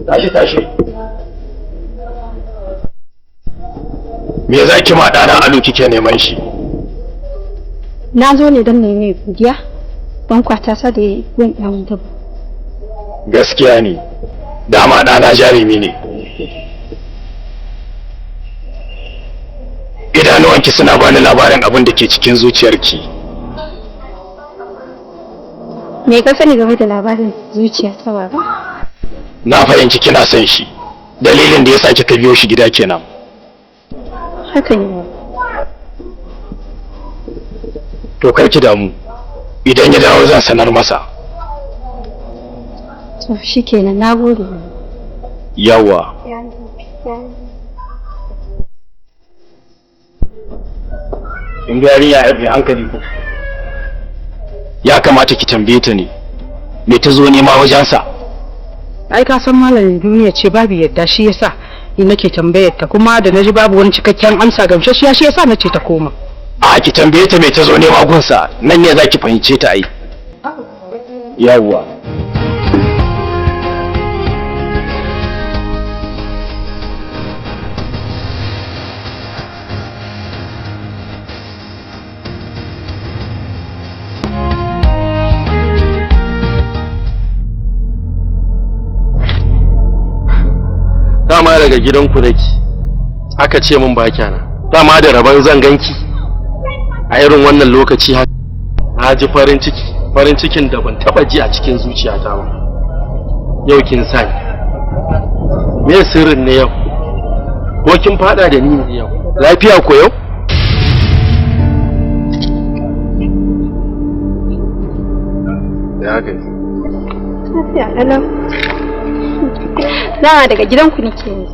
Tashi tashi. Me za ki ma ɗana Alu kike neman shi? Na zo ne don nemi godiya don kwatasa da gun ɗan dabo. Gaskiya ne, dama ɗana jarumi ne. Idanuwanki suna bani labarin abin da ke cikin zuciyarki. Me ka sani game da labarin zuciya ta baba? Na fahimci kina son shi. Dalilin da ya sa kika biyo shi gida kenan. Haka ne. To kar ki damu. Idan ya dawo zan sanar masa. To shikenan, nagode. Yawa. In ga yarinya mai hankali ko? Ya kamata ki tambaye ta ne. Me ta zo nema wajensa? Ai ka san malamin duniya ce babu yadda, shi yasa ni nake tambayar ta, kuma da naji babu wani cikakken amsa gamsasshiya shi yasa nace ta koma. A ki tambaye ta me ta zo nema gunsa, nan ne zaki fahimce ta ai. Yawwa. Dama daga gidanku nake, aka ce min ba kyana. Dama da rabon zan ganki a irin wannan lokaci haka. Na ji farin cikin da ban taba ji a cikin zuciyata ba. Yau kin sani. Me sirrin ne yau? Ko kin fada da ni ne yau? Lafiya ko yau? Ya ga. Lafiya kalau. Dama daga gidanku nake ne.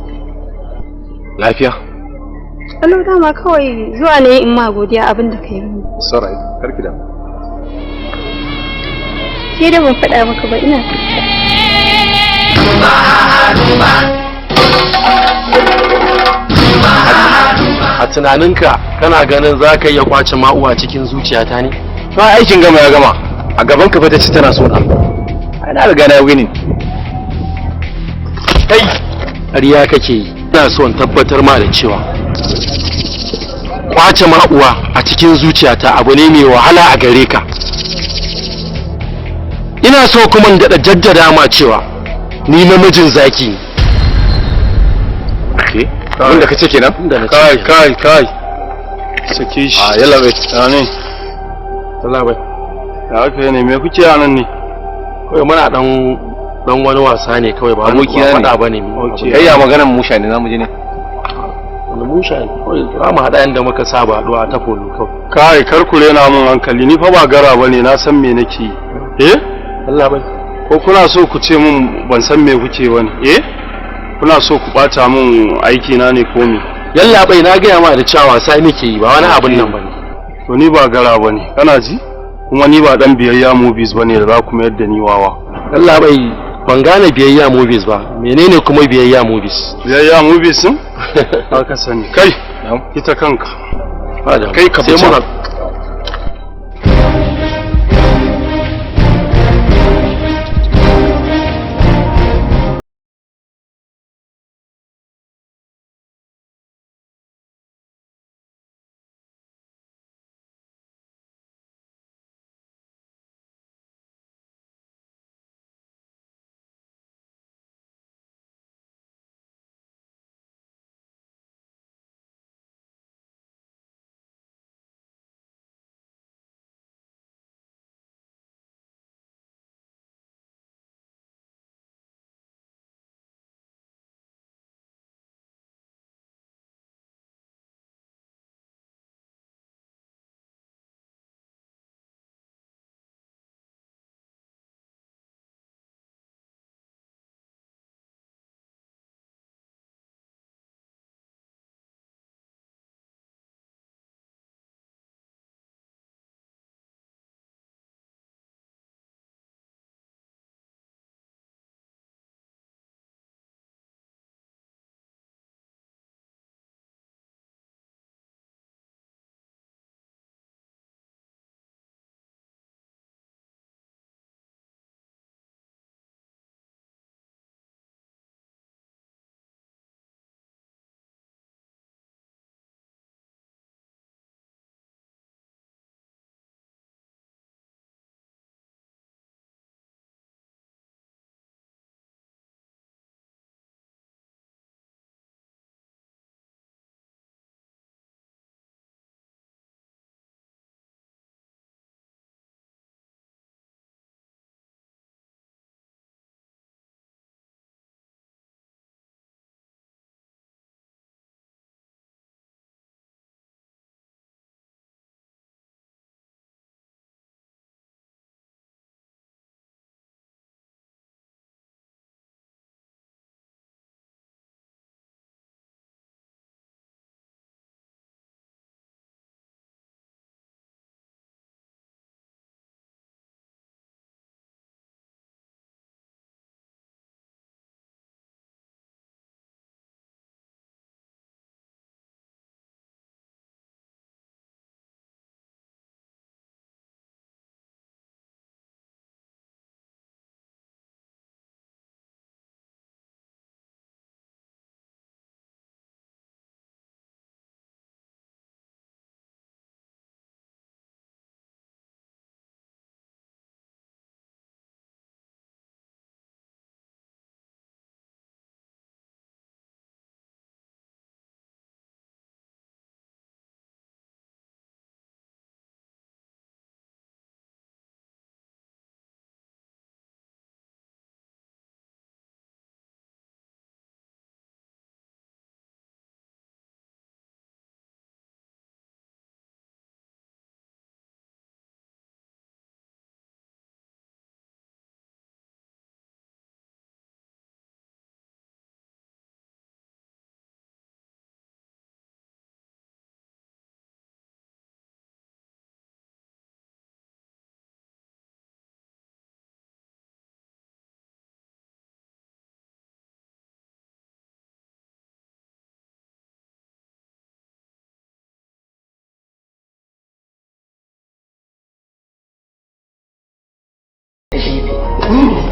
Lafiya? Kalau dama kawai zuwa ne in ma godiya abin da kai mun. Sarai, karki da. Sai da ban faɗa maka ba ina A tunaninka kana ganin za ka iya kwace ma'uwa cikin zuciyata ne? To aikin gama ya gama. A gaban ka fa ta ci tana so na. Ai na riga na winning. Kai, ƙarya kake yi. Ina so in tabbatar ma da cewa kwace ma'uwa a cikin zuciyata abu ne mai wahala a gare ka. Ina so kuma in daɗa jaddada ma cewa ni namijin zaki ne. Okay. Wanda kace kenan? Kai. Sake shi. A yalla bai tsane. Allah bai. Ya aka ne me kuke a nan ne? Kai muna dan wani wasa ne kawai ba abokina ne. Faɗa bane. Kai ya maganar musha ne zamu je ne. Wani musha ne. Kai za mu haɗa inda muka saba haɗuwa ta folo kawai. Kai kar ku rena mun hankali ni fa ba gara bane na san me nake yi. Allah bai. Ko kuna so ku ce mun ban san me kuke wani? Kuna so ku bata mun aiki na ne ko me? Yalla bai na gaya ma da cewa sai muke yi ba wani abun nan bane. To ni ba gara bane kana ji? Kuma ni ba dan biyayya movies bane da za ku mayar da ni wawa. Yalla bai ban gane biyayya movies ba. Menene kuma biyayya movies? Biyayya movies din? Haka sani. Kai, ita kanka. Kai ka fice.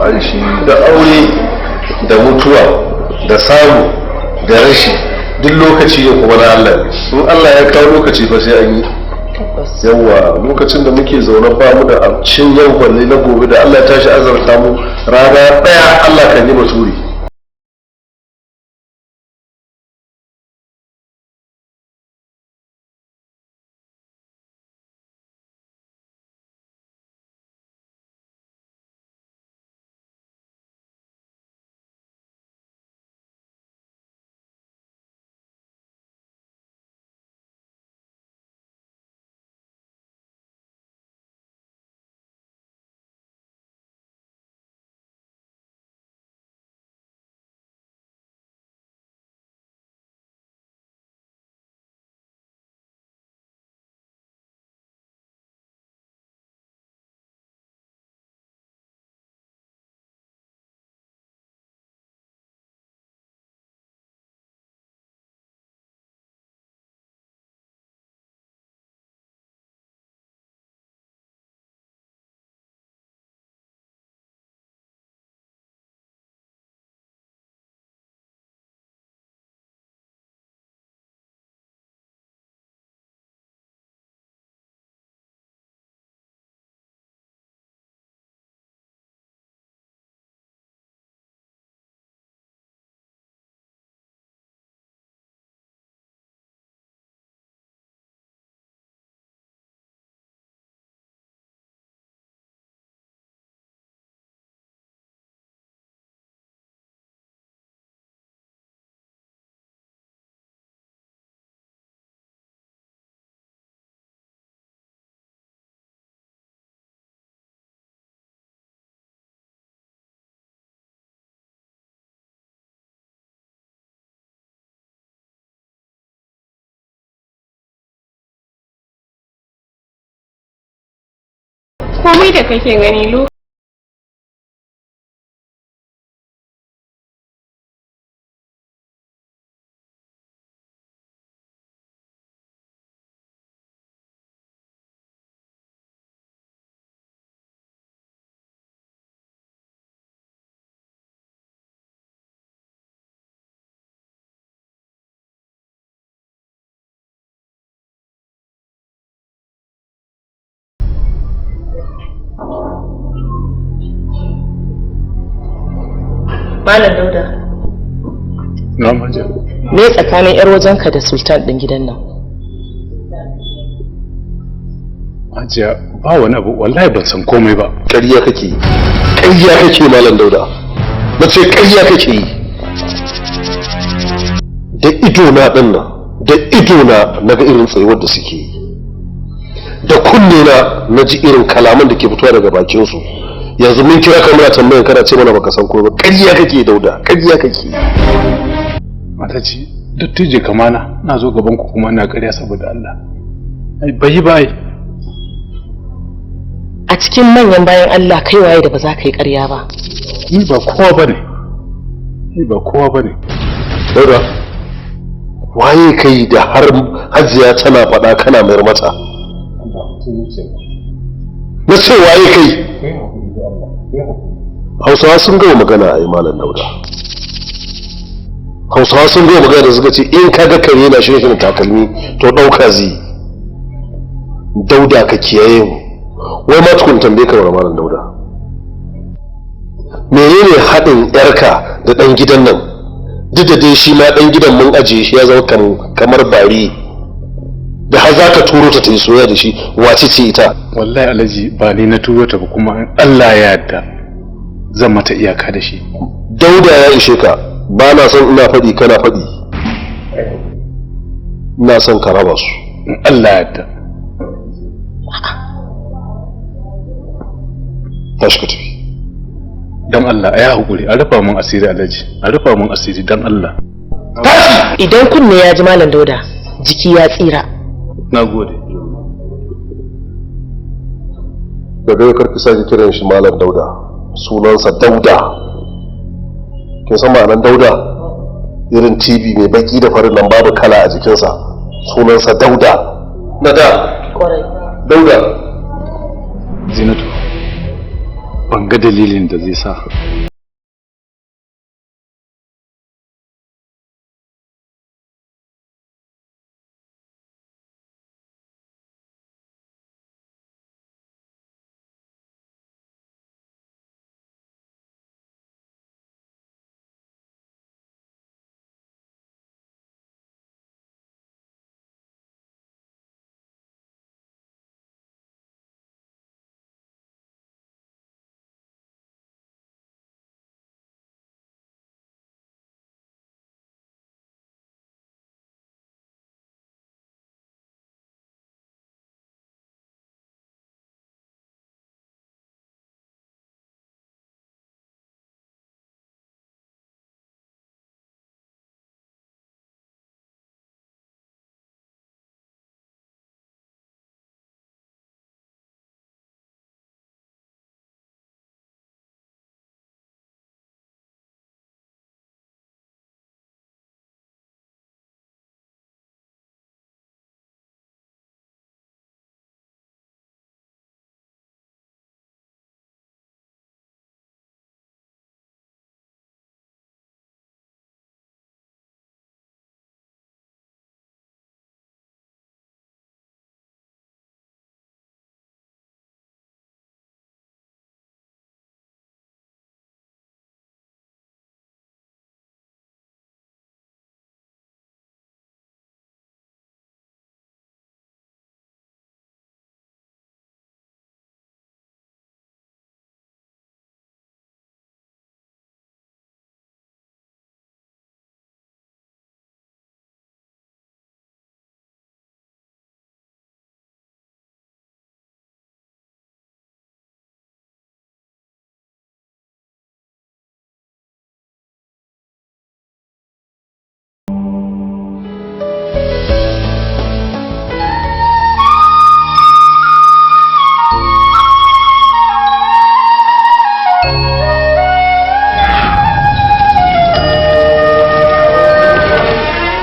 ai shi da aure da mutuwa da samu da rashi duk lokaci ne kuma na Allah ne. In Allah ya kawo lokaci fa sai an yi. Yawa lokacin da muke zaune ba mu da cin yau balle na gobe da Allah ya tashi azarta mu rana daya Allah kan yi baturi. Komai da kake gani Lu. Malam Dauda. Na manje. Me tsakanin yar wajenka da sultan din gidan nan? Hajiya ba wani abu wallahi ban san komai ba. Ƙarya kake yi. Ƙarya kake Malam Dauda. Na ce ƙarya kake yi. Da ido na din nan, da ido na naga irin tsayuwar da suke yi. Da kunne na ji irin kalaman da ke fitowa daga bakin su. Yanzu mun kira ka muna tambayan kana ce mana baka san ko ba. Ƙarya kake Dauda, ƙarya kake. Mataci, dattijo kamana na zo gaban ku kuma na ƙarya saboda Allah. Ai bai bai. A cikin manyan bayan Allah kai waye da ba za ka yi ƙarya ba? Ni ba kowa bane. Ni ba kowa bane. Dauda, waye kai da har Hajiya tana faɗa kana mayar mata? Na ce waye kai? Hausawa sun gama magana a yi Malam Dauda. Hausawa sun gama magana da suka ce in kaga kare yana shirin takalmi to ɗauka zai. Dauda ka kiyaye mu. Wai ma tukun tambaye ka wa Malam Dauda. Menene haɗin yarka da ɗan gidan nan? Duk da dai shi ma ɗan gidan mun ajiye shi ya zama kamar bari. Da har za ka turo ta yi soyayya da shi wace ce ita? Wallahi Alhaji ba ni na turo ta ba kuma Allah ya yarda zan mata iyaka da shi. Dauda ya ishe ka, ba na son ina faɗi kana faɗi. Ina son ka raba su. Allah ya yarda. Tashi ka tafi. Dan Allah ya haƙuri a rufa mun asiri Alhaji, a rufa mun asiri dan Allah. Tashi! Idan kunne ya ji Malam Dauda, jiki ya tsira. Na gode. Daga yau karki sake kiran shi Malam Dauda. Sunansa Dauda. Kin san ma'anar Dauda? Irin TV mai baki da farin nan babu kala a jikinsa. Sunansa Dauda. Na da. Kwarai. Dauda. Zinatu. Ban ga dalilin da zai sa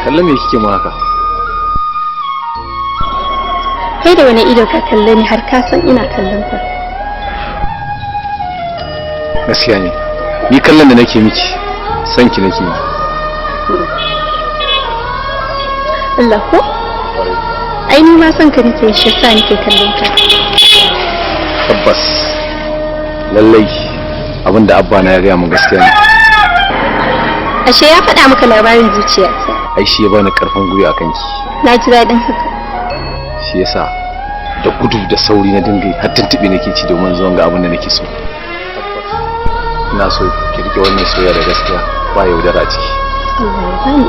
kallon me kike mu haka? Kai da wani ido ka kalle ni har ka san ina kallon ka? Gaskiya ne, ni kallon da nake miki san ki nake yi. Allah ko? Ai ni ma san ka nake shi sa nake kallon ka. Tabbas lallai abinda abba na ya gaya mun gaskiya ne. Ashe ya faɗa maka labarin zuciyarsa. Ai shi ya bani karfin gwiwa akan ki. Na ji daɗin haka. Shi yasa da gudu da sauri na dinga har tuntube nake ci domin zuwan ga abin da nake so. Ina so ki rike wannan soyayya da gaskiya ba yaudara a ciki. Amin.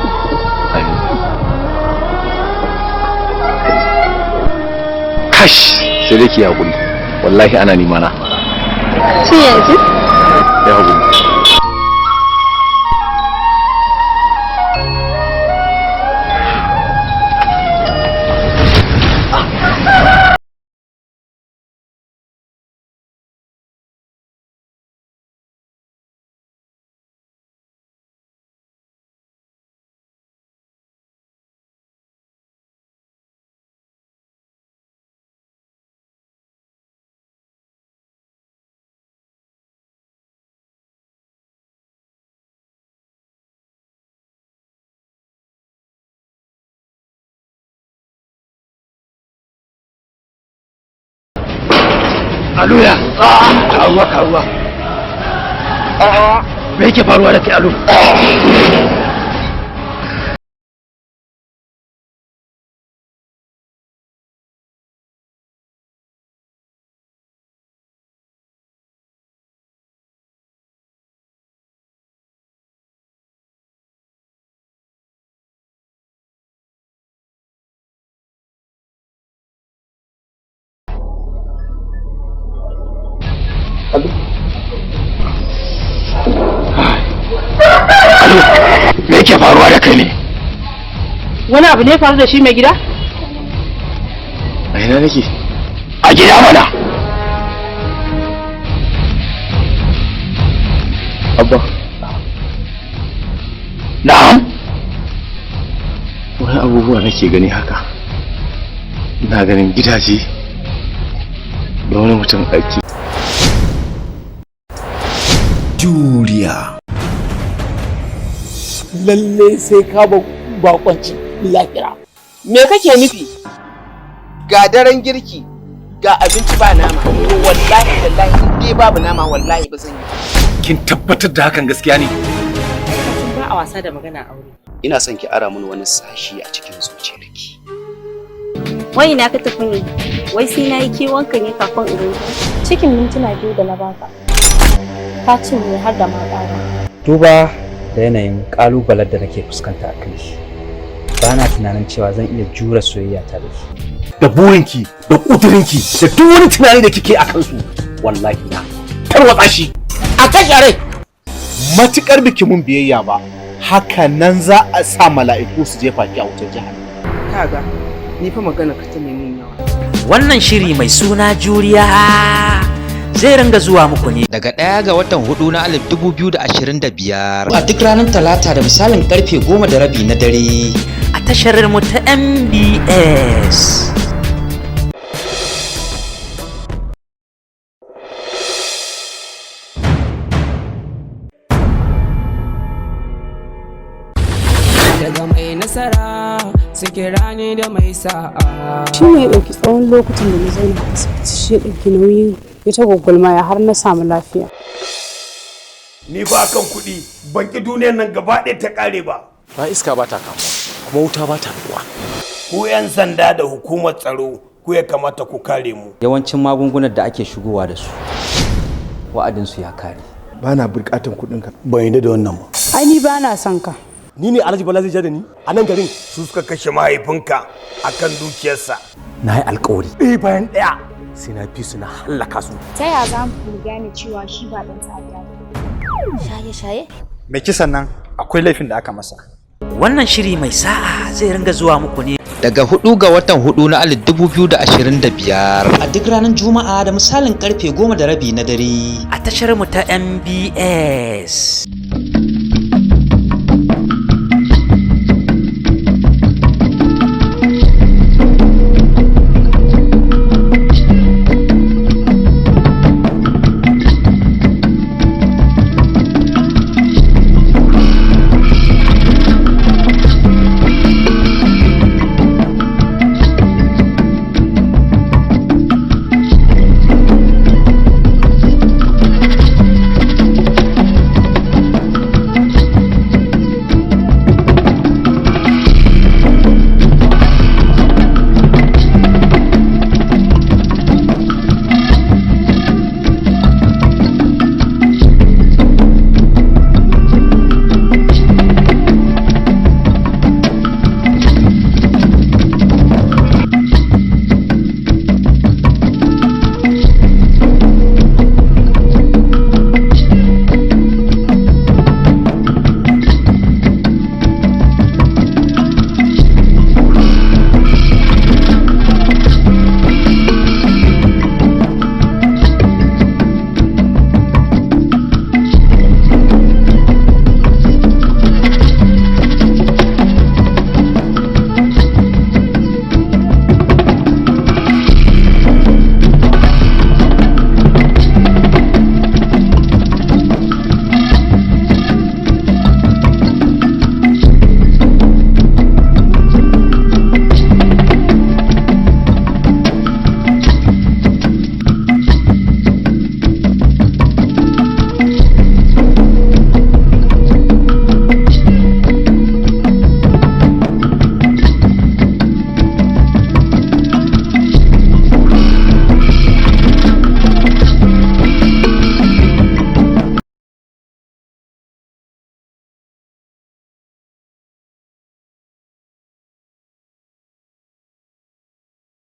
Kash sai dai ki hakuri. Wallahi ana nima na. Sai yanzu? Ya hakuri. Aluya! Karuwa! Me yake faruwa da kai Alu? Alu, me yake faruwa da kai ne? Wani abu ne faru da shi mai gida? A ina nake? A gida mana! Abba. Na'am? Wani abubuwa nake gani haka. Ina ganin gidaje da wani mutum ɗaki. juriya. Lalle sai ka ba bakwanci lahira. Me kake nufi? Ga daren girki, ga abinci ba nama. To wallahi wallahi in dai babu nama wallahi ba zan yi. Kin tabbatar da hakan gaskiya ne? Ba a wasa da magana aure. ina son ki ara mun wani sashi a cikin zuciyarki. Wai na ka tafi ne? Wai sai na yi kewanka ne kafin in rinka. Cikin mintuna 2 da na baka. Ka cinye har da ma ƙara. Duba da yanayin ƙalubalen da nake fuskanta a kai shi. Ba na tunanin cewa zan iya jure soyayya ta da shi. Da burinki, da ƙudurinki, da duk wani tunani da kike a kansu, wallahi na tarwatsa shi. A kashe rai. Matukar biki mun biyayya ba, haka nan za a sa mala'iku su jefa ki a wutar jahannama. Kaga, ni fa magana ka ta nemi yawa. Wannan shiri mai suna juriya zai ringa zuwa muku ne daga 1 ga watan 4 na 2025 a duk ranar talata da misalin karfe 10:30 na dare a tashar mu ta MBS. Daga mai nasara suke rani da mai sa'a. Shi ne ya ɗauki tsawon lokutan da na zauna a asibiti, shi ya ɗauki nauyin ya ta gwaggwalmaya har na samu lafiya. Ni ba kan kuɗi ban ki duniyar nan gaba ɗaya ta ƙare ba. Ba iska ba ta kama kuma wuta ba ta ruwa. Ku 'yan sanda da hukumar tsaro ku ya kamata ku kare mu. Yawancin magungunan da ake shigowa da su wa'adinsu ya kare. Ba na buƙatan kuɗinka. Ban yi da wannan ba. Ai ni ba na son ka. Ni ne Alhaji Bala zai ja da ni a nan garin su suka kashe mahaifinka akan dukiyarsa. Na yi alƙawari. Ɗaya bayan ɗaya sai na fi su na hallaka su. Ta ya za mu gane cewa shi ba ɗan ta'adda ba? Shaye-shaye? Mai kisan nan akwai laifin da aka masa. Wannan shiri mai sa'a zai ringa zuwa muku ne daga 4 ga watan 4 na 2025 a duk ranar Juma'a da misalin karfe 10:30 na dare a tashar mu ta MBS.